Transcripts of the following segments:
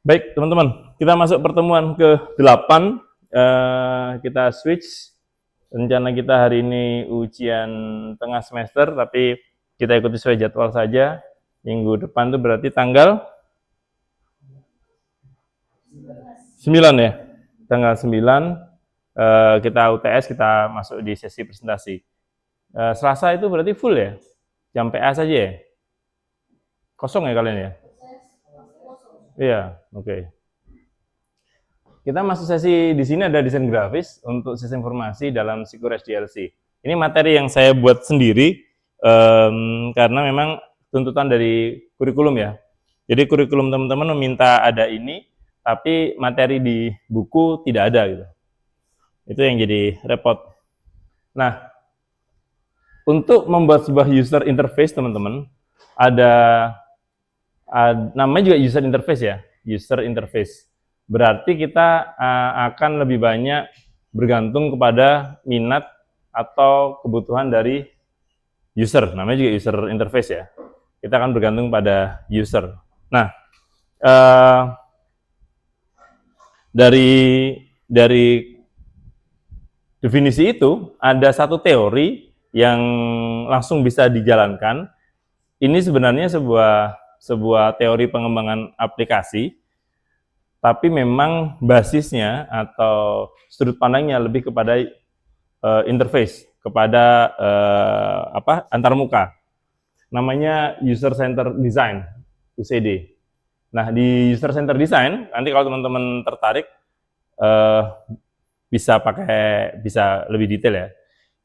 Baik, teman-teman, kita masuk pertemuan ke-8. Kita switch. Rencana kita hari ini ujian tengah semester, tapi kita ikuti sesuai jadwal saja. Minggu depan itu berarti tanggal 9 ya. Tanggal 9 kita UTS, kita masuk di sesi presentasi. Selasa itu berarti full ya? Jam PA saja ya? Kosong ya kalian ya? Iya, oke. Kita masuk sesi di sini ada desain grafis untuk sistem informasi dalam SQRS DLC. Ini materi yang saya buat sendiri karena memang tuntutan dari kurikulum ya. Jadi kurikulum teman-teman meminta ada ini, tapi materi di buku tidak ada gitu. Itu yang jadi repot. Nah, untuk membuat sebuah user interface teman-teman, ada namanya juga user interface ya, user interface. Berarti kita akan lebih banyak bergantung kepada minat atau kebutuhan dari user, namanya juga user interface ya. Kita akan bergantung pada user. Nah, dari definisi itu ada satu teori yang langsung bisa dijalankan. Ini sebenarnya sebuah teori pengembangan aplikasi, tapi memang basisnya atau sudut pandangnya lebih kepada interface, kepada antarmuka. Namanya user center design, UCD. Nah, di user center design, nanti kalau teman-teman tertarik bisa lebih detail ya.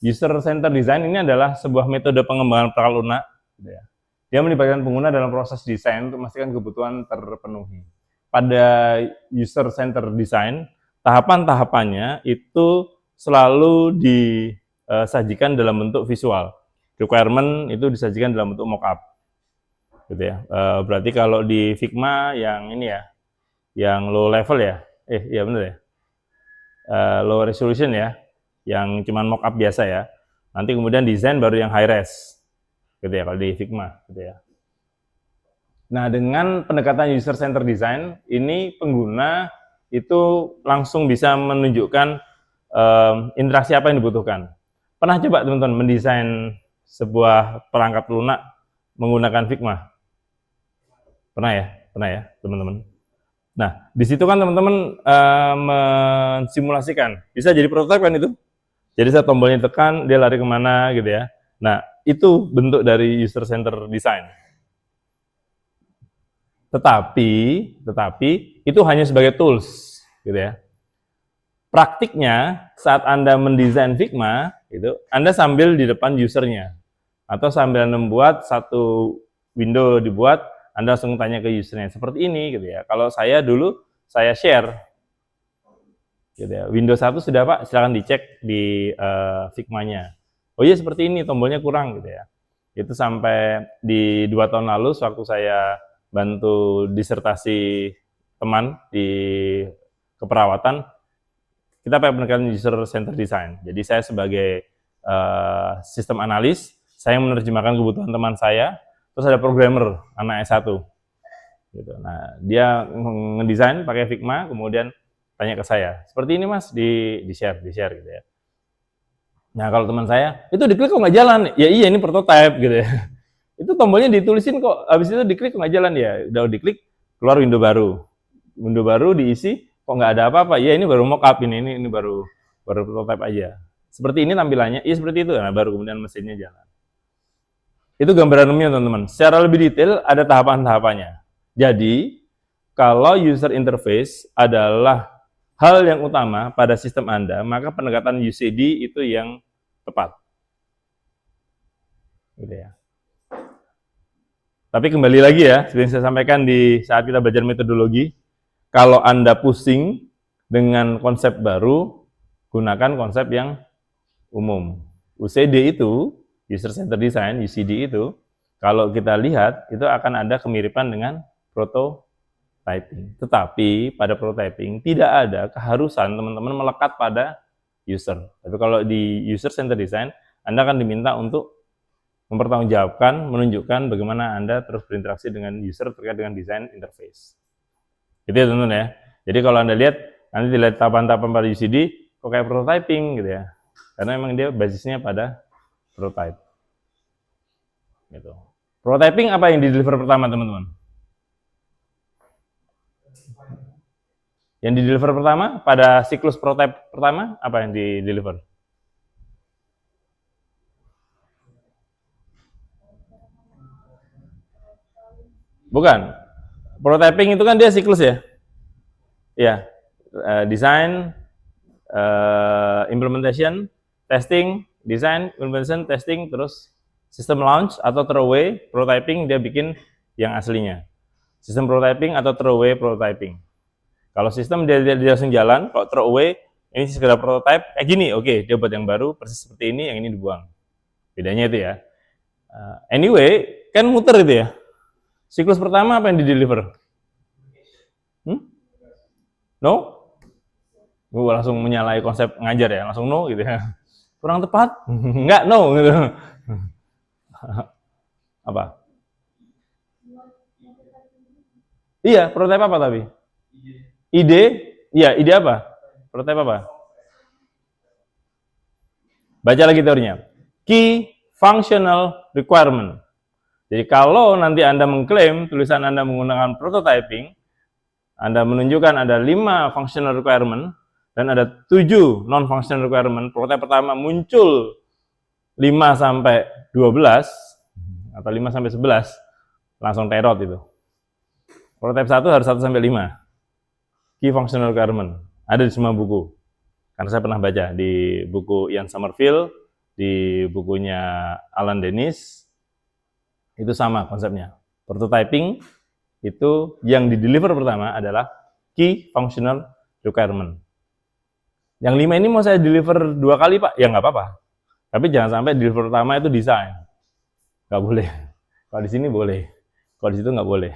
User center design ini adalah sebuah metode pengembangan perangkat lunak gitu ya. Dia melibatkan pengguna dalam proses desain untuk memastikan kebutuhan terpenuhi. Pada user center design, tahapan-tahapannya itu selalu disajikan dalam bentuk visual. Requirement itu disajikan dalam bentuk mockup. Gitu ya. Berarti kalau di Figma yang ini ya, yang low level ya. Iya benar ya. Low resolution ya, yang cuman mockup biasa ya. Nanti kemudian desain baru yang high res. Gitu ya kalau di Figma gitu ya. Nah, dengan pendekatan user center design, ini pengguna itu langsung bisa menunjukkan interaksi apa yang dibutuhkan. Pernah coba teman-teman mendesain sebuah perangkat lunak menggunakan Figma? Pernah ya teman-teman. Nah, di situ kan teman-teman mensimulasikan, bisa jadi prototipe kan itu. Jadi saat tombolnya tekan, dia lari kemana gitu ya. Nah, itu bentuk dari user center design. Tetapi itu hanya sebagai tools, gitu ya. Praktiknya saat Anda mendesain Figma, itu Anda sambil di depan usernya, atau sambil membuat satu window dibuat, Anda langsung tanya ke usernya seperti ini, gitu ya. Kalau saya dulu saya share, gitu ya. Windows 1 sudah Pak, silakan dicek di Figma-nya. Oh iya seperti ini, tombolnya kurang, gitu ya. Itu sampai di 2 tahun lalu, sewaktu saya bantu disertasi teman di keperawatan, kita pakai pendekatan user center design. Jadi saya sebagai sistem analis, saya menerjemahkan kebutuhan teman saya, terus ada programmer anak S1. Gitu. Nah, dia ngedesain pakai Figma, kemudian tanya ke saya, seperti ini Mas, di share gitu ya. Nah, kalau teman saya, itu diklik kok nggak jalan? Ya iya, ini prototype gitu ya. Itu tombolnya ditulisin kok, habis itu diklik nggak jalan ya, udah diklik keluar window baru diisi kok nggak ada apa-apa, ya ini baru mockup, ini baru prototype aja, seperti ini tampilannya, iya seperti itu, nah baru kemudian mesinnya jalan. Itu gambaran umumnya teman-teman. Secara lebih detail ada tahapan-tahapannya. Jadi kalau user interface adalah hal yang utama pada sistem Anda, maka pendekatan UCD itu yang tepat. Gitu ya. Tapi kembali lagi ya, seperti yang saya sampaikan di saat kita belajar metodologi, kalau Anda pusing dengan konsep baru, gunakan konsep yang umum. UCD itu, User Center Design, UCD itu, kalau kita lihat, itu akan ada kemiripan dengan prototyping. Tetapi pada prototyping tidak ada keharusan teman-teman melekat pada user. Tapi kalau di User Center Design, Anda akan diminta untuk mempertanggungjawabkan, menunjukkan bagaimana Anda terus berinteraksi dengan user terkait dengan desain interface. Gitu ya teman-teman ya. Jadi kalau Anda lihat, nanti dilihat tahapan-tahapan pada UCD, kok kayak prototyping gitu ya. Karena memang dia basisnya pada prototype. Gitu. Prototyping apa yang di-deliver pertama teman-teman? Yang di-deliver pertama, pada siklus prototype pertama, apa yang di-deliver? Bukan. Prototyping itu kan dia siklus ya? Ya, design, implementation, testing, design, implementation, testing, terus sistem launch atau throwaway, prototyping dia bikin yang aslinya. Sistem prototyping atau throwaway prototyping. Kalau sistem dia langsung jalan, kalau throwaway ini sekedar prototype, gini, oke, dia buat yang baru, persis seperti ini, yang ini dibuang. Bedanya itu ya. Anyway, kan muter itu ya. Siklus pertama apa yang di-deliver? No? Gue langsung menyalahi konsep ngajar ya, langsung no gitu ya. Kurang tepat? Enggak, no gitu. Apa? Iya, prototype apa tapi? Ide? Iya, ide apa? Prototype apa? Baca lagi teorinya. Key Functional Requirement. Jadi kalau nanti Anda mengklaim tulisan Anda menggunakan prototyping, Anda menunjukkan ada 5 functional requirement dan ada 7 non-functional requirement. Prototype pertama muncul 5 sampai 12 atau 5 sampai 11, langsung terot itu. Prototype 1 harus 1 sampai 5. Key functional requirement. Ada di semua buku. Karena saya pernah baca di buku Ian Sommerville, di bukunya Alan Dennis, itu sama konsepnya. Prototyping itu yang di-deliver pertama adalah key functional requirement. Yang 5 ini mau saya deliver 2 kali Pak, ya nggak apa-apa. Tapi jangan sampai deliver pertama itu desain. Nggak boleh. Kalau di sini boleh. Kalau di situ nggak boleh.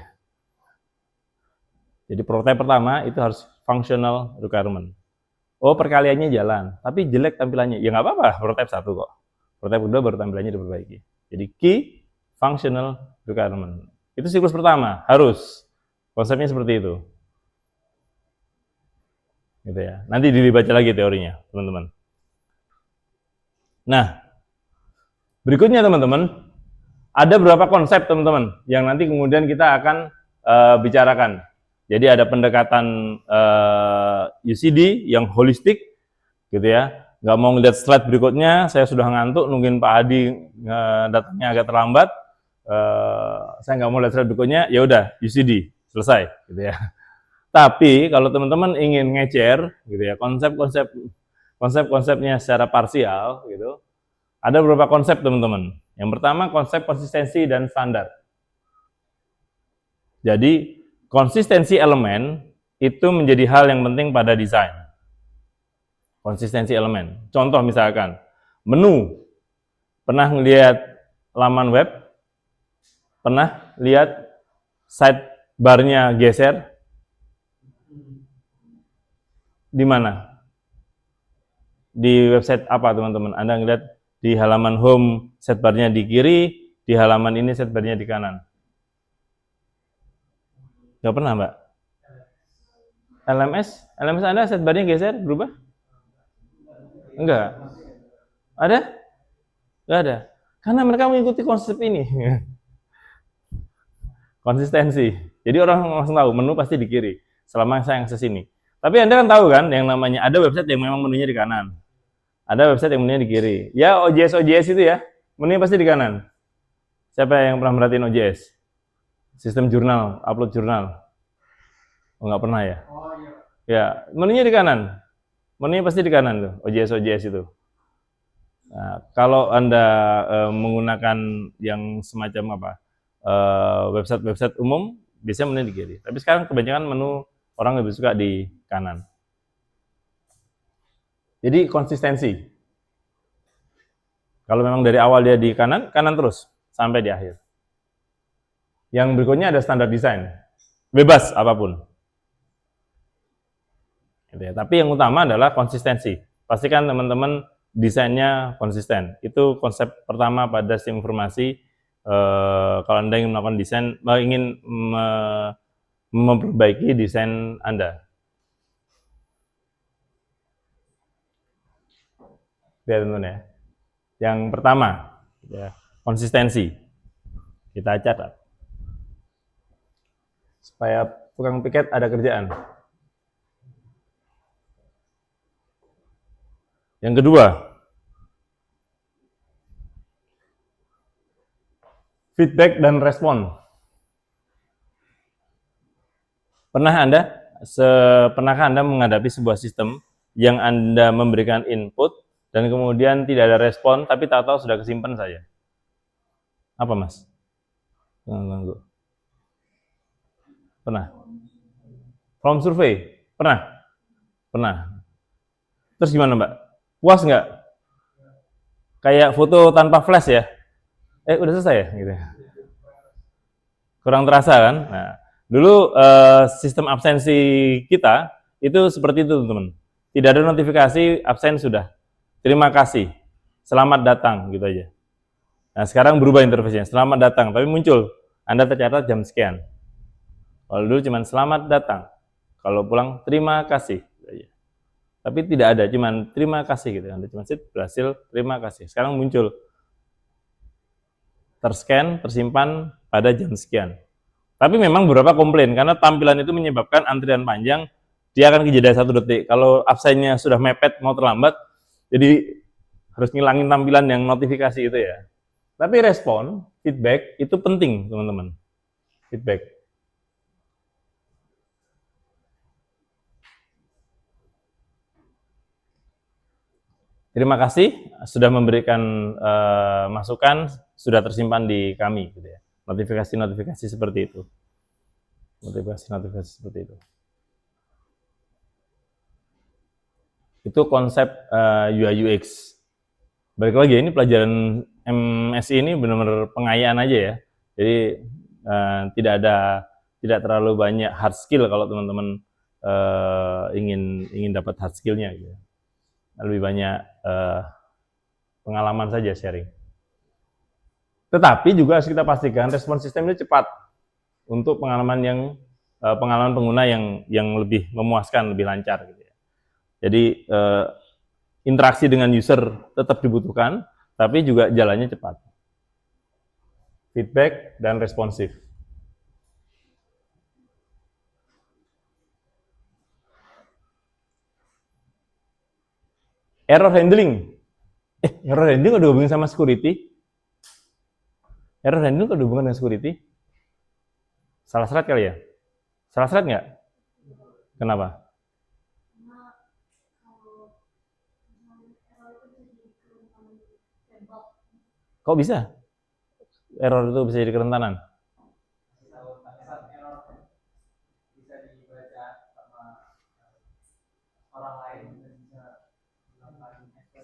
Jadi prototype pertama itu harus functional requirement. Oh, perkaliannya jalan, tapi jelek tampilannya. Ya nggak apa-apa, prototype 1 kok. Prototype kedua baru tampilannya diperbaiki. Jadi key functional requirement. Itu siklus pertama, harus. Konsepnya seperti itu. Gitu ya. Nanti dibaca lagi teorinya, teman-teman. Nah, berikutnya teman-teman, ada beberapa konsep teman-teman yang nanti kemudian kita akan bicarakan. Jadi ada pendekatan UCD yang holistik, gitu ya. Nggak mau ngeliat slide berikutnya, saya sudah ngantuk, nungguin Pak Adi datangnya agak terlambat. Saya nggak mau lihat slide berikutnya, ya udah UCD selesai, gitu ya. Tapi kalau teman-teman ingin ngecer, gitu ya, konsep-konsepnya secara parsial, gitu, ada beberapa konsep teman-teman. Yang pertama konsep konsistensi dan standar. Jadi konsistensi elemen itu menjadi hal yang penting pada desain. Konsistensi elemen. Contoh misalkan, menu. Pernah ngelihat laman web? Pernah lihat sidebar-nya geser? Di mana? Di website apa teman-teman? Anda ngelihat di halaman home sidebar-nya di kiri, di halaman ini sidebar-nya di kanan. Nggak pernah, Mbak? LMS Anda sidebar-nya geser, berubah? Enggak. Ada? Enggak ada. Karena mereka mengikuti konsep ini. Konsistensi. Jadi orang langsung tahu, menu pasti di kiri, selama saya akses sini. Tapi Anda kan tahu kan, yang namanya ada website yang memang menunya di kanan. Ada website yang menunya di kiri. Ya, OJS itu ya, menunya pasti di kanan. Siapa yang pernah merhatiin OJS? Sistem jurnal, upload jurnal. Oh, nggak pernah ya? Oh, iya. Ya, menunya di kanan. Menunya pasti di kanan tuh, OJS itu. Nah, kalau Anda menggunakan yang semacam apa? Website umum, biasanya menu di kiri. Tapi sekarang kebanyakan menu orang lebih suka di kanan. Jadi konsistensi. Kalau memang dari awal dia di kanan, kanan terus sampai di akhir. Yang berikutnya ada standar desain. Bebas apapun. Gitu ya. Tapi yang utama adalah konsistensi. Pastikan teman-teman desainnya konsisten. Itu konsep pertama pada sistem informasi. Kalau Anda ingin melakukan desain, ingin memperbaiki desain Anda. Lihat teman-teman ya. Yang pertama, ya, konsistensi. Kita catat. Supaya tukang piket ada kerjaan. Yang kedua, feedback dan respon. Pernahkah Anda menghadapi sebuah sistem yang Anda memberikan input dan kemudian tidak ada respon, tapi tahu-tahu sudah kesimpan saja? Apa, Mas? Ganggu. Pernah? From survey? Pernah? Pernah. Terus gimana, Mbak? Puas nggak? Kayak foto tanpa flash ya? Udah selesai ya? Gitu. Kurang terasa kan? Nah, dulu sistem absensi kita itu seperti itu, teman-teman. Tidak ada notifikasi absen sudah. Terima kasih. Selamat datang, gitu aja. Nah, sekarang berubah interface-nya. Selamat datang, tapi muncul. Anda tercatat jam sekian. Kalau dulu cuma selamat datang. Kalau pulang, terima kasih. Gitu aja. Tapi tidak ada, cuman terima kasih gitu. Anda cuma berhasil, terima kasih. Sekarang muncul terscan, tersimpan pada jam sekian. Tapi memang beberapa komplain karena tampilan itu menyebabkan antrian panjang, dia akan kejeda 1 detik. Kalau absennya sudah mepet mau terlambat, jadi harus ngilangin tampilan yang notifikasi itu ya. Tapi respon, feedback itu penting, teman-teman. Feedback. Terima kasih sudah memberikan masukan, sudah tersimpan di kami, gitu ya. Notifikasi-notifikasi seperti itu. Notifikasi-notifikasi seperti itu. Itu konsep UI UX. Balik lagi, ini pelajaran MSI ini benar-benar pengayaan aja ya. Jadi tidak terlalu banyak hard skill kalau teman-teman ingin dapat hard skillnya gitu. Lebih banyak pengalaman saja sharing. Tetapi juga harus kita pastikan respon sistem ini cepat untuk pengalaman pengguna yang lebih memuaskan, lebih lancar gitu ya. Jadi interaksi dengan user tetap dibutuhkan, tapi juga jalannya cepat. Feedback dan responsif. Error handling. Error handling ada hubungan sama security? Error handling ada hubungan dengan security? Salah thread kali ya? Salah thread nggak? Kenapa? Kok bisa? Error itu bisa jadi kerentanan?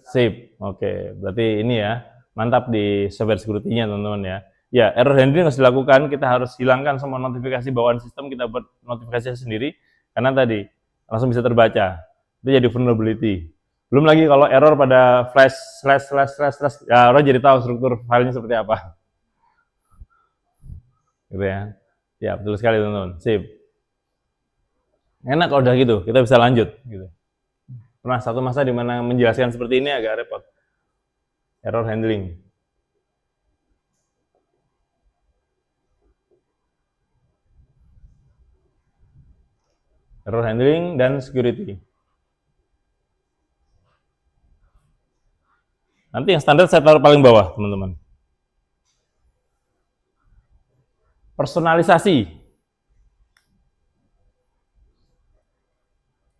Sip, oke. Berarti ini ya, mantap di software security-nya teman-teman ya. Ya, error handling harus dilakukan, kita harus hilangkan semua notifikasi bawaan sistem, kita buat notifikasi sendiri, karena tadi langsung bisa terbaca. Itu jadi vulnerability. Belum lagi kalau error pada flash, ya orang jadi tahu struktur filenya seperti apa. Gitu ya. Ya, betul sekali teman-teman. Sip. Enak kalau udah gitu, kita bisa lanjut gitu. Pernah satu masa di mana menjelaskan seperti ini agak repot. Error handling. Error handling dan security. Nanti yang standar saya taruh paling bawah, teman-teman. Personalisasi.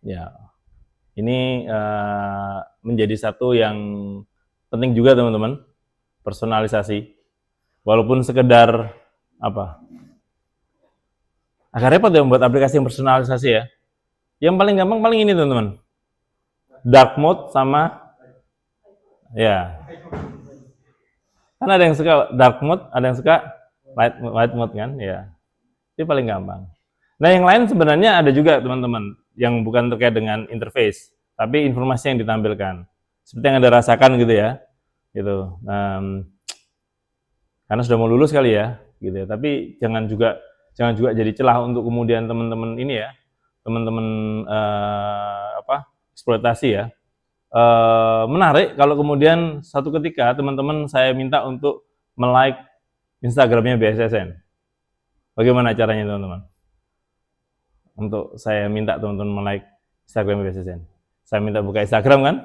Ya, ini menjadi satu yang penting juga teman-teman, personalisasi. Walaupun sekedar apa? Agak repot ya membuat aplikasi yang personalisasi ya. Yang paling gampang paling ini teman-teman. Dark mode sama ya. Kan ada yang suka dark mode, ada yang suka light mode kan, ya. Itu paling gampang. Nah, yang lain sebenarnya ada juga teman-teman yang bukan terkait dengan interface, tapi informasi yang ditampilkan. Seperti yang Anda rasakan gitu ya. Gitu. Karena sudah mau lulus kali ya, gitu ya. Tapi jangan juga jangan juga jadi celah untuk kemudian teman-teman ini ya, teman-teman eksploitasi ya. Menarik kalau kemudian satu ketika teman-teman saya minta untuk like Instagramnya BSSN. Bagaimana caranya teman-teman? Untuk saya minta teman-teman like Instagram BSSN. Saya minta buka Instagram kan?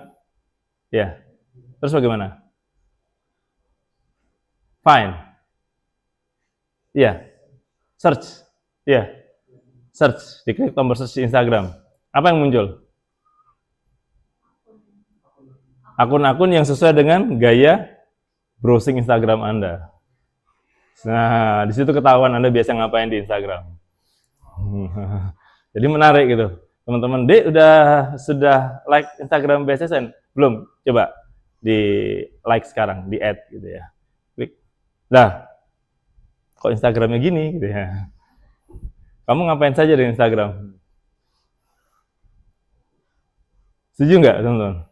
Ya. Terus bagaimana? Find. Ya. Search. Ya. Search. Diklik tombol search di Instagram. Apa yang muncul? Akun-akun yang sesuai dengan gaya browsing Instagram Anda. Nah, di situ ketahuan Anda biasa ngapain di Instagram. Jadi menarik gitu. Teman-teman, sudah like Instagram BSSN? Belum? Coba di like sekarang, di add gitu ya. Klik. Nah, kok Instagramnya gini gitu ya. Kamu ngapain saja di Instagram? Setuju nggak teman-teman?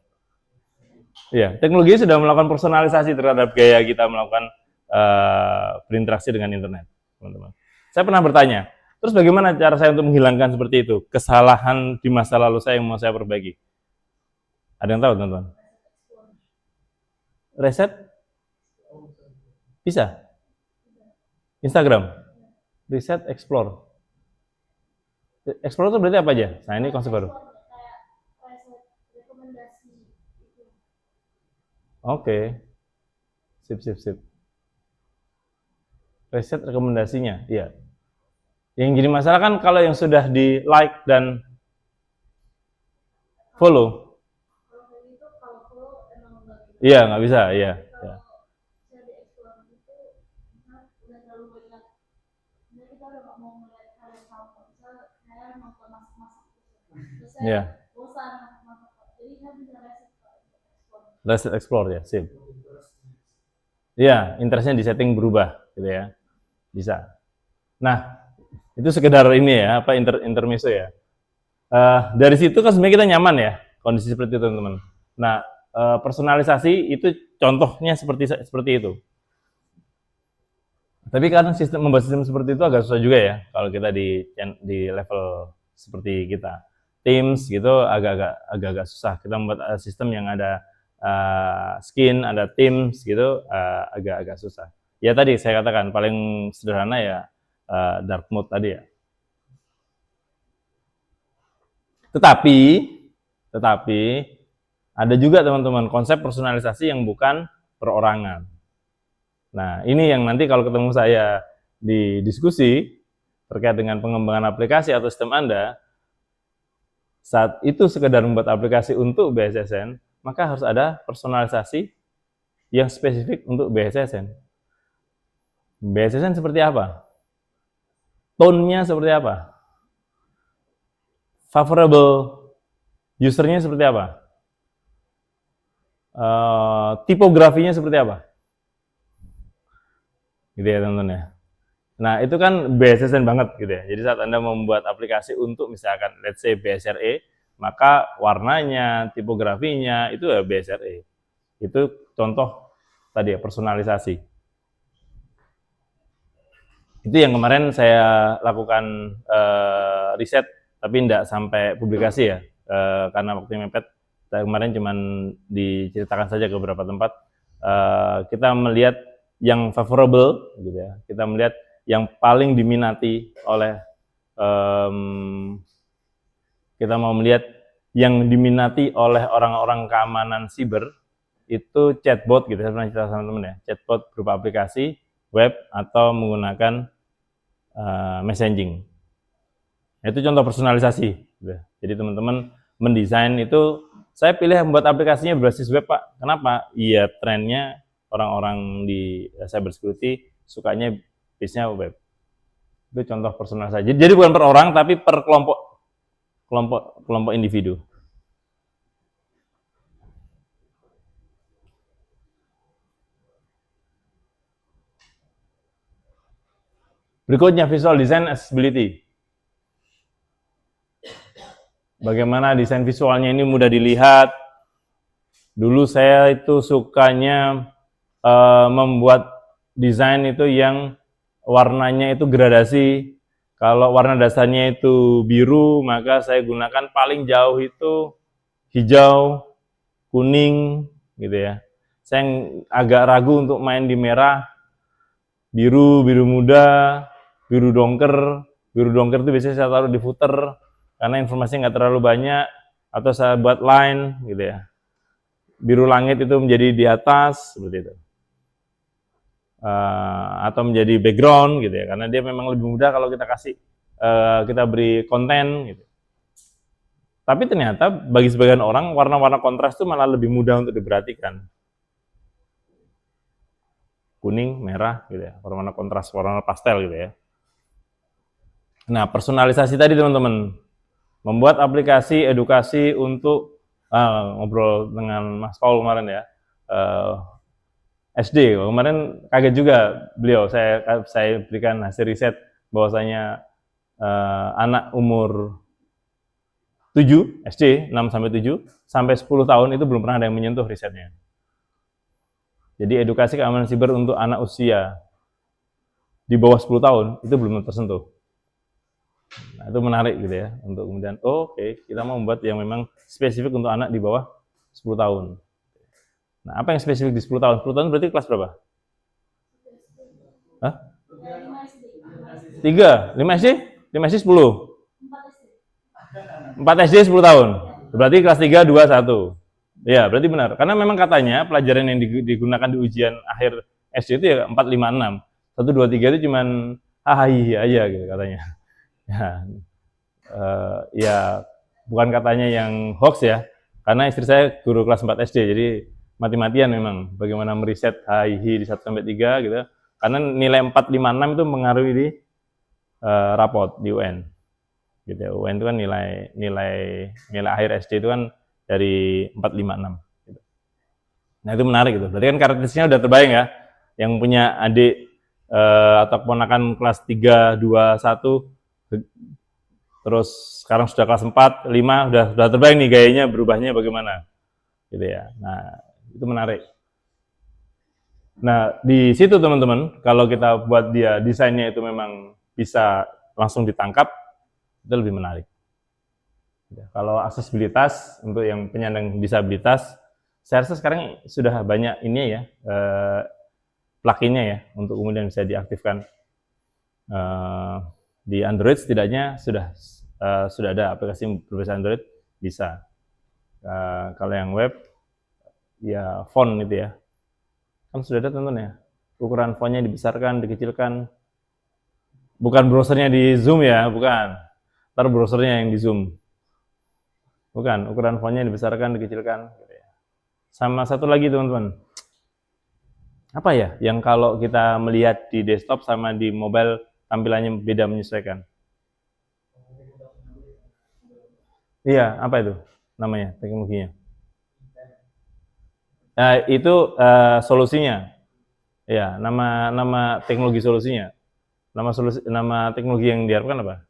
Iya, teknologi sudah melakukan personalisasi terhadap gaya kita melakukan berinteraksi dengan internet, teman-teman. Saya pernah bertanya, terus bagaimana cara saya untuk menghilangkan seperti itu? Kesalahan di masa lalu saya yang mau saya perbaiki. Ada yang tahu, teman-teman? Reset? Bisa? Instagram? Reset, explore. Explore itu berarti apa aja? Nah, ini konsep baru. Oke. Sip. Reset rekomendasinya, iya. Yang jadi masalah kan kalau yang sudah di like dan follow. Iya, nggak bisa, iya. Ya. Ya. Reset explore ya, sip. Iya, interestnya di setting berubah, gitu ya. Bisa. Nah, itu sekedar ini ya, intermezzo ya. Dari situ kan sebenarnya kita nyaman ya, kondisi seperti itu teman-teman. Nah, personalisasi itu contohnya seperti itu. Tapi kan membuat sistem seperti itu agak susah juga ya, kalau kita di level seperti kita. Teams gitu agak susah. Kita membuat sistem yang ada skin, ada teams gitu, agak susah. Ya tadi saya katakan paling sederhana ya dark mode tadi ya. Tetapi ada juga teman-teman konsep personalisasi yang bukan perorangan. Nah, ini yang nanti kalau ketemu saya di diskusi terkait dengan pengembangan aplikasi atau sistem Anda, saat itu sekedar membuat aplikasi untuk BSSN, maka harus ada personalisasi yang spesifik untuk BSSN. BSSN seperti apa? Tone-nya seperti apa? Favorable usernya seperti apa? Tipografinya seperti apa? Gitu ya teman-teman ya. Nah itu kan BSSN banget gitu ya. Jadi saat Anda membuat aplikasi untuk misalkan let's say BSRE, maka warnanya, tipografinya itu ya BSRE. Itu contoh tadi ya, personalisasi. Itu yang kemarin saya lakukan riset, tapi tidak sampai publikasi ya, karena waktunya mepet. Saya kemarin cuma diceritakan saja ke beberapa tempat. Kita melihat yang favorable, gitu ya. Kita melihat yang paling diminati oleh, kita mau melihat yang diminati oleh orang-orang keamanan siber, itu chatbot gitu, saya pernah cerita sama teman ya, chatbot berupa aplikasi, web, atau menggunakan messaging. Itu contoh personalisasi. Gitu. Jadi teman-teman mendesain itu, saya pilih membuat aplikasinya berbasis web Pak. Kenapa? Iya trennya orang-orang di cybersecurity sukanya base-nya web. Itu contoh personalisasi. Jadi bukan per orang, tapi per kelompok individu. Berikutnya visual design accessibility. Bagaimana desain visualnya ini mudah dilihat. Dulu saya itu sukanya membuat desain itu yang warnanya itu gradasi, Kalau warna dasarnya itu biru, maka saya gunakan paling jauh itu hijau, kuning, gitu ya. Saya agak ragu untuk main di merah, biru, biru muda, biru dongker. Biru dongker itu biasanya saya taruh di footer, karena informasinya nggak terlalu banyak, atau saya buat line, gitu ya. Biru langit itu menjadi di atas, seperti itu. Atau menjadi background gitu ya, karena dia memang lebih mudah kalau kita kasih kita beri konten gitu. Tapi ternyata bagi sebagian orang warna-warna kontras itu malah lebih mudah untuk diperhatikan. Kuning, merah gitu ya, warna-warna kontras, warna pastel gitu ya. Nah, personalisasi tadi teman-teman, membuat aplikasi edukasi untuk ngobrol dengan Mas Paul kemarin ya. SD, kemarin kaget juga beliau, saya berikan hasil riset bahwasanya anak umur 7, SD, 6 sampai 7, sampai 10 tahun itu belum pernah ada yang menyentuh risetnya. Jadi edukasi keamanan siber untuk anak usia di bawah 10 tahun itu belum tersentuh. Nah, itu menarik gitu ya, untuk kemudian, oke, kita mau membuat yang memang spesifik untuk anak di bawah 10 tahun. Nah, apa yang spesifik di 10 tahun? 10 tahun berarti kelas berapa? Hah? 3, 5 SD? 5 SD 10? 4 SD 10 tahun. Berarti kelas 3, 2, 1. Ya, berarti benar. Karena memang katanya pelajaran yang digunakan di ujian akhir SD itu ya 4, 5, 6. 1, 2, 3 itu cuman hahaha aja gitu katanya. Ya, bukan katanya yang hoax ya. Karena istri saya guru kelas 4 SD, jadi mati-matian memang bagaimana meriset HII di 1 sampai 3 gitu. Karena nilai 4, 5, 6 itu mengaruhi di rapot di UN. Gitu ya. UN itu kan nilai akhir SD itu kan dari 4, 5, 6 gitu. Nah, itu menarik gitu. Berarti kan karakteristiknya udah terbayang ya. Yang punya adik atau keponakan kelas 3, 2, 1 terus sekarang sudah kelas 4, 5 udah terbayang nih gayanya berubahnya bagaimana. Gitu ya. Nah, itu menarik. Nah, di situ teman-teman, kalau kita buat dia desainnya itu memang bisa langsung ditangkap, itu lebih menarik. Kalau aksesibilitas untuk yang penyandang disabilitas, saya rasa sekarang sudah banyak ini ya, plugin-nya ya, untuk kemudian bisa diaktifkan. Di Android setidaknya sudah ada aplikasi berbasis Android bisa. Kalau yang web, ya font itu ya, kan sudah ada teman-teman ya, ukuran fontnya dibesarkan, dikecilkan, bukan browsernya di zoom ya, bukan, ntar browsernya yang di zoom, bukan, ukuran fontnya dibesarkan, dikecilkan, sama satu lagi teman-teman, apa ya, yang kalau kita melihat di desktop sama di mobile tampilannya beda menyesuaikan. Iya, apa itu namanya teknologinya? Itu solusinya. Ya, nama teknologi solusinya. Nama teknologi yang diharapkan apa?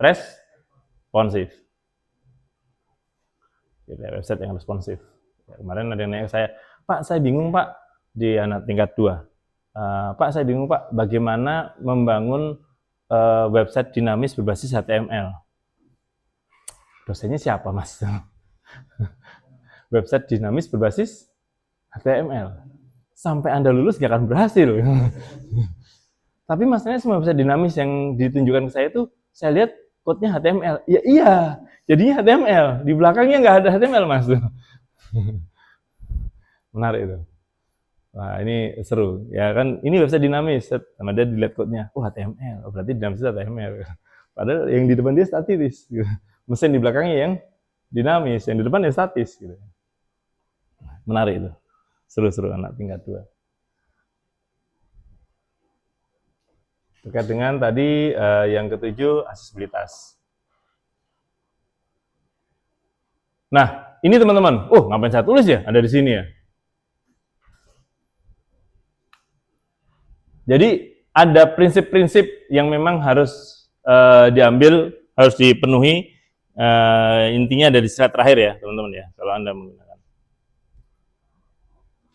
Responsive. Gitu, website yang responsif. Ya, kemarin ada yang nanya saya, Pak, saya bingung Pak, di anak tingkat 2. Pak, saya bingung Pak, bagaimana membangun website dinamis berbasis HTML? Dosennya siapa Mas? Website dinamis berbasis HTML. Sampai Anda lulus nggak akan berhasil. Tapi masalahnya semua website dinamis yang ditunjukkan ke saya itu, saya lihat code-nya HTML. Ya iya, jadinya HTML. Di belakangnya nggak ada HTML, Mas. Menarik itu. Wah, ini seru. Ya kan, ini website dinamis. Sama dia dilihat code-nya. Oh, HTML. Oh, berarti dinamis itu HTML. Padahal yang di depan dia statis. Mesin di belakangnya yang dinamis, yang di depan yang statis. Gitu. Menarik itu. Seru-seru anak tingkat 2. Terkait dengan tadi yang ketujuh, aksesibilitas. Nah, ini teman-teman. Ngapain saya tulis ya? Ada di sini ya. Jadi, ada prinsip-prinsip yang memang harus diambil, harus dipenuhi. Intinya ada di slide terakhir ya, teman-teman ya, kalau Anda menggunakan.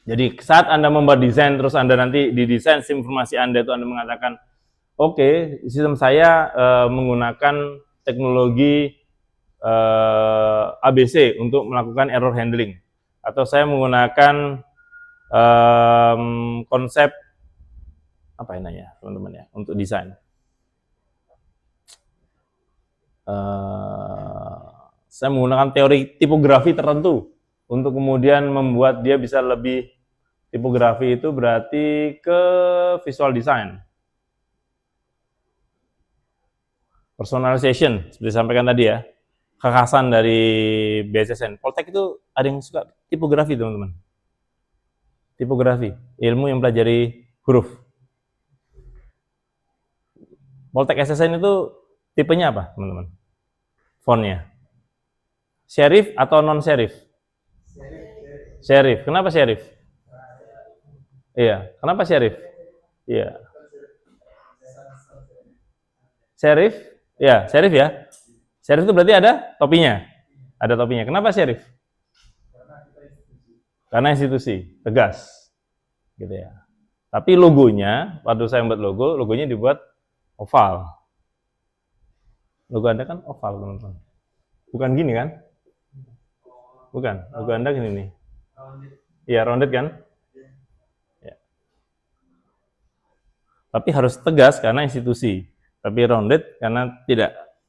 Jadi, saat Anda membuat desain, terus Anda nanti di desain informasi Anda itu Anda mengatakan, Oke, sistem saya menggunakan teknologi ABC untuk melakukan error handling, atau saya menggunakan konsep apa namanya teman-teman ya untuk desain. Saya menggunakan teori tipografi tertentu untuk kemudian membuat dia bisa lebih, tipografi itu berarti ke visual design, personalization seperti disampaikan tadi ya, kekhasan dari BSSN. Poltek itu ada yang suka tipografi teman-teman. Tipografi, ilmu yang pelajari huruf. Poltek SSN itu tipenya apa teman-teman? Fontnya serif atau non serif? Serif. Kenapa serif? Iya, kenapa serif? Iya. Serif? Ya, serif ya. Serif itu berarti ada topinya. Ada topinya. Kenapa serif? Karena institusi, tegas. Gitu ya. Tapi logonya, waktu saya membuat logo, logonya dibuat oval. Logo Anda kan oval, teman-teman. Bukan gini kan? Bukan. Logo Anda gini nih. Iya, rounded kan? Ya. Tapi harus tegas karena institusi. Tapi rounded karena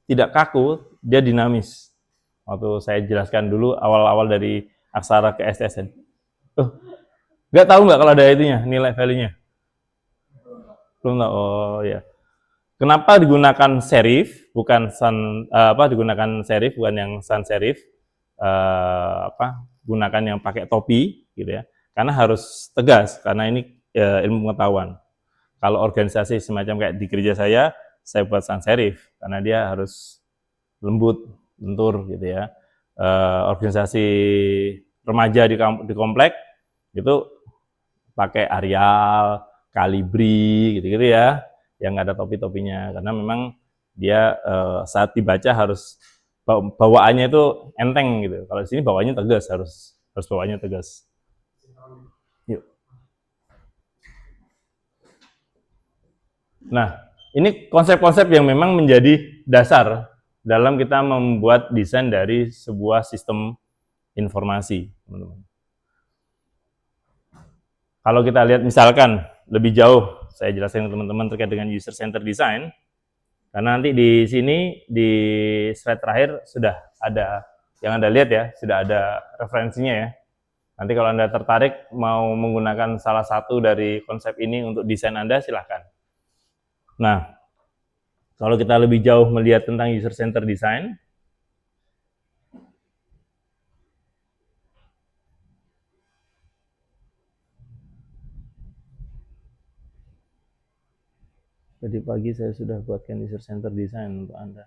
tidak kaku, dia dinamis. Waktu saya jelaskan dulu awal-awal dari aksara ke SSN. Nggak tahu nggak kalau ada itunya, nilai value-nya? Belum tahu. Oh ya. Kenapa digunakan serif, bukan digunakan serif, bukan yang sans serif? Gunakan yang pakai topi, gitu ya. Karena harus tegas, karena ini ilmu pengetahuan. Kalau organisasi semacam kayak di gereja saya buat sans serif, karena dia harus lembut, lentur, gitu ya. Organisasi remaja di komplek itu pakai Arial, Calibri, gitu-gitu ya, yang ada topi-topinya, karena memang dia saat dibaca harus bawaannya itu enteng gitu. Kalau di sini bawaannya tegas, harus bawaannya tegas. Yuk. Nah, ini konsep-konsep yang memang menjadi dasar dalam kita membuat desain dari sebuah sistem informasi, teman-teman. Kalau kita lihat misalkan lebih jauh, saya jelaskan ke teman-teman terkait dengan user center design, karena nanti di sini di slide terakhir sudah ada, yang Anda lihat ya, sudah ada referensinya ya. Nanti kalau Anda tertarik mau menggunakan salah satu dari konsep ini untuk desain Anda, silahkan. Nah, kalau kita lebih jauh melihat tentang user center design, tadi pagi saya sudah buatkan user center design untuk Anda.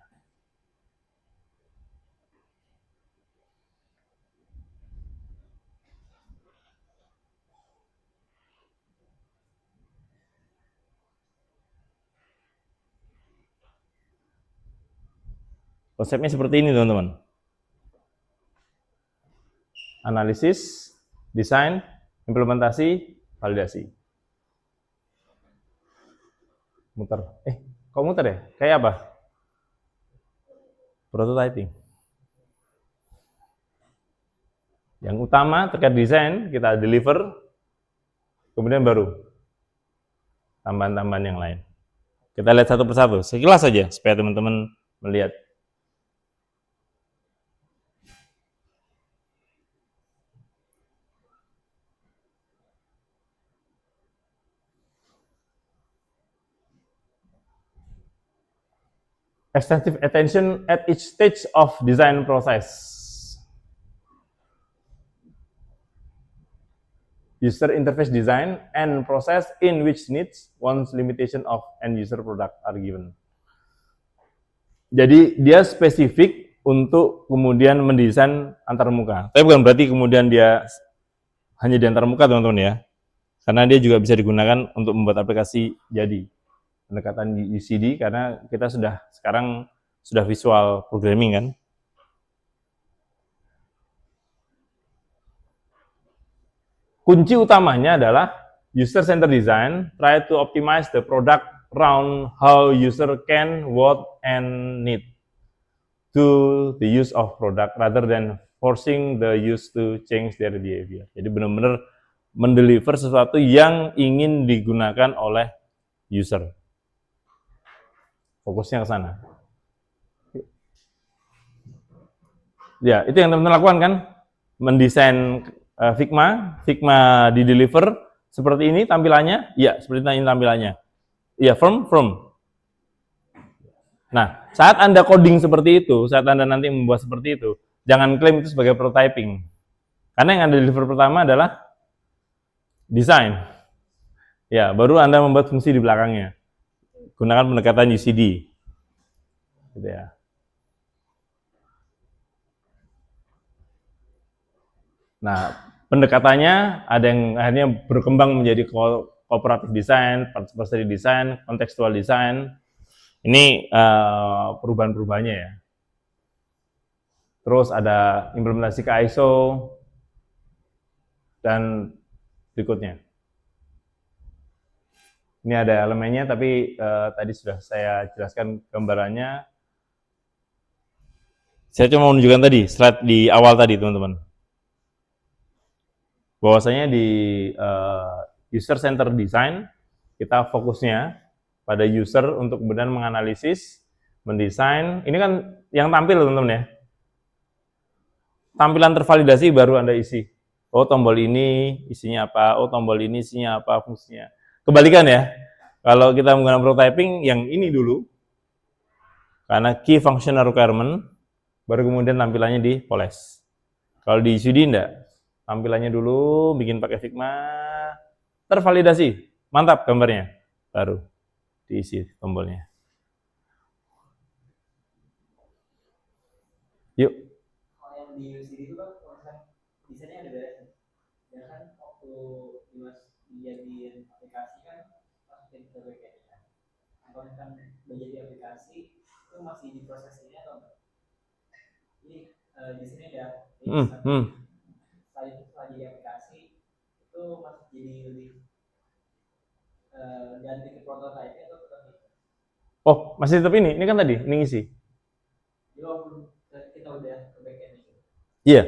Konsepnya seperti ini, teman-teman. Analisis, desain, implementasi, validasi. Muter. Kok muter ya? Kayak apa? Prototyping. Yang utama terkait desain, kita deliver, kemudian baru tambahan-tambahan yang lain. Kita lihat satu persatu, sekilas saja, supaya teman-teman melihat. Extensive attention at each stage of design process. User interface design and process in which needs one's limitation of end user product are given. Jadi dia spesifik untuk kemudian mendesain antarmuka. Tapi bukan berarti kemudian dia hanya di antarmuka, teman-teman ya. Karena dia juga bisa digunakan untuk membuat aplikasi jadi. Pendekatan UCD, karena kita sekarang sudah visual programming kan. Kunci utamanya adalah user center design, try to optimize the product around how user can, what, and need to the use of product rather than forcing the use to change their behavior. Jadi benar-benar mendeliver sesuatu yang ingin digunakan oleh user. Fokusnya ke sana. Ya, itu yang teman-teman lakukan kan? Mendesain Figma di deliver seperti ini tampilannya, ya seperti ini tampilannya. Ya, from. Nah, saat Anda coding seperti itu, saat Anda nanti membuat seperti itu, jangan klaim itu sebagai prototyping. Karena yang Anda deliver pertama adalah desain. Ya, baru Anda membuat fungsi di belakangnya. Gunakan pendekatan UCD. Gitu ya. Nah, pendekatannya ada yang akhirnya berkembang menjadi cooperative design, participatory design, contextual design. Ini perubahan-perubahannya ya. Terus ada implementasi ke ISO dan berikutnya. Ini ada elemennya, tapi tadi sudah saya jelaskan gambarannya. Saya cuma menunjukkan tadi, slide di awal tadi, teman-teman. Bahwasanya di user-centered design, kita fokusnya pada user untuk kemudian menganalisis, mendesain. Ini kan yang tampil, teman-teman ya. Tampilan tervalidasi baru Anda isi. Oh, tombol ini isinya apa? Oh, tombol ini isinya apa? Fungsinya. Kebalikan ya. Kalau kita menggunakan prototyping, yang ini dulu. Karena key functional requirement, baru kemudian tampilannya dipoles. Kalau di UCD enggak. Tampilannya dulu, bikin pakai Figma, tervalidasi. Mantap gambarnya. Baru diisi tombolnya. Yuk. Kalau yang di UCD itu kan proses desainnya ada beresnya. Ya kan waktu dijadiin aplikasi kan masukin ke backend-nya. Kalau kan menjadi aplikasi itu masih di proses ini atau enggak? Jadi di sini ada setelah jadi aplikasi itu masih jadi lebih ganti ke prototype atau tetap ini? Oh, masih tetap ini kan tadi, ini ngisi. Jadi kita udah ke backend itu. Iya.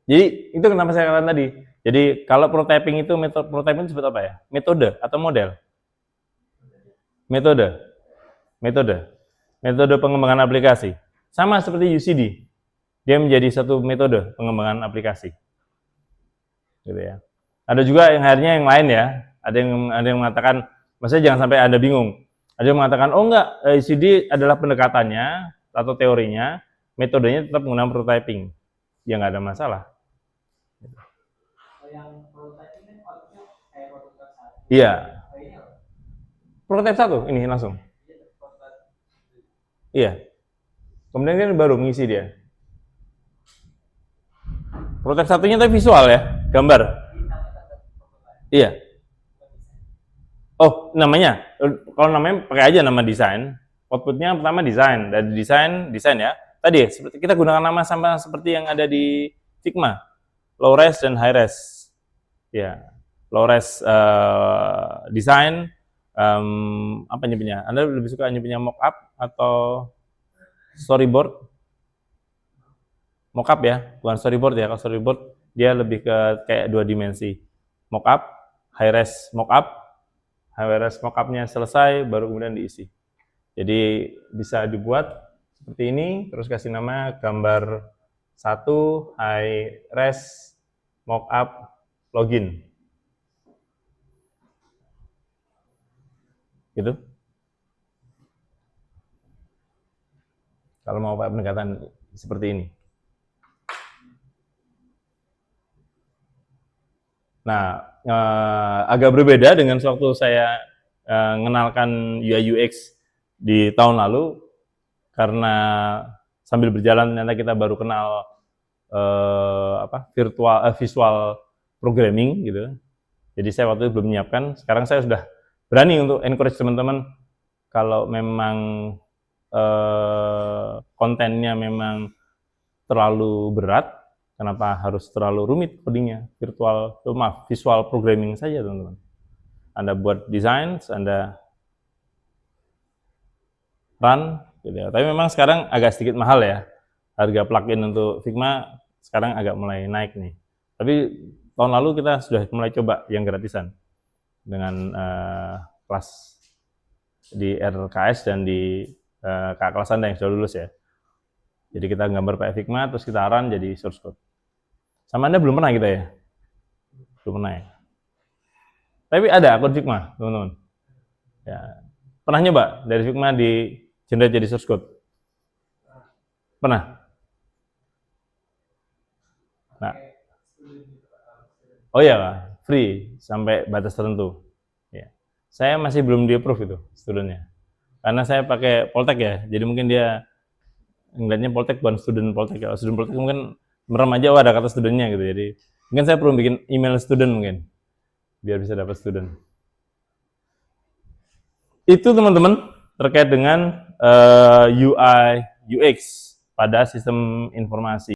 Jadi itu kenapa saya katakan tadi. Jadi kalau prototyping itu prototyping itu disebut apa ya? Metode atau model? Metode pengembangan aplikasi. Sama seperti UCD. Dia menjadi satu metode pengembangan aplikasi. Gitu ya. Ada juga yang akhirnya yang lain ya. Ada yang mengatakan, maksudnya jangan sampai Anda bingung. Ada yang mengatakan, oh enggak, UCD adalah pendekatannya atau teorinya, metodenya tetap menggunakan prototyping. Ya nggak ada masalah. Yang prototyping kan outputnya kayak prototype 1. Iya. Prototype 1 ini langsung. Iya. Kemudian kan baru mengisi dia. Prototype satunya tapi visual ya, gambar. Iya. Oh, namanya. Kalau namanya pakai aja nama desain. Outputnya pertama desain. Dari desain ya. Tadi kita gunakan nama sama seperti yang ada di Figma. Low res dan high res. Ya. Low res desain. Apa nyebutnya? Anda lebih suka nyebutnya mockup atau storyboard? Mockup ya, bukan storyboard ya. Kalau storyboard dia lebih ke kayak 2 dimensi. Mockup, high res mockup, high res mockupnya selesai, baru kemudian diisi. Jadi bisa dibuat seperti ini, terus kasih nama gambar 1 high res mockup login. Gitu. Kalau mau pakai pendekatan seperti ini. Nah, agak berbeda dengan waktu saya mengenalkan UI UX di tahun lalu, karena sambil berjalan ternyata kita baru kenal visual programming gitu. Jadi saya waktu itu belum menyiapkan. Sekarang saya sudah berani untuk encourage teman-teman kalau memang kontennya memang terlalu berat, kenapa harus terlalu rumit codingnya? Visual programming saja teman-teman. Anda buat desain, Anda run gitu ya. Tapi memang sekarang agak sedikit mahal ya. Harga plugin untuk Figma sekarang agak mulai naik nih. Tapi tahun lalu kita sudah mulai coba yang gratisan dengan kelas di RKS dan di kakak kelas Anda yang sudah lulus ya. Jadi kita gambar pakai Figma terus kita run jadi source code. Sama Anda belum pernah kita ya? Belum pernah ya? Tapi ada akun Figma, teman-teman. Ya. Pernah nyoba dari Figma di generate jadi source code? Pernah? Nah. Oh iya, free sampai batas tertentu. Ya. Saya masih belum di approve itu studentnya. Karena saya pakai Poltek ya, jadi mungkin dia ngeliatnya Poltek bukan student Poltek. Kalau student Poltek mungkin merem aja, ada kata studentnya gitu. Jadi mungkin saya perlu bikin email student mungkin, biar bisa dapat student. Itu teman-teman terkait dengan UI UX pada sistem informasi.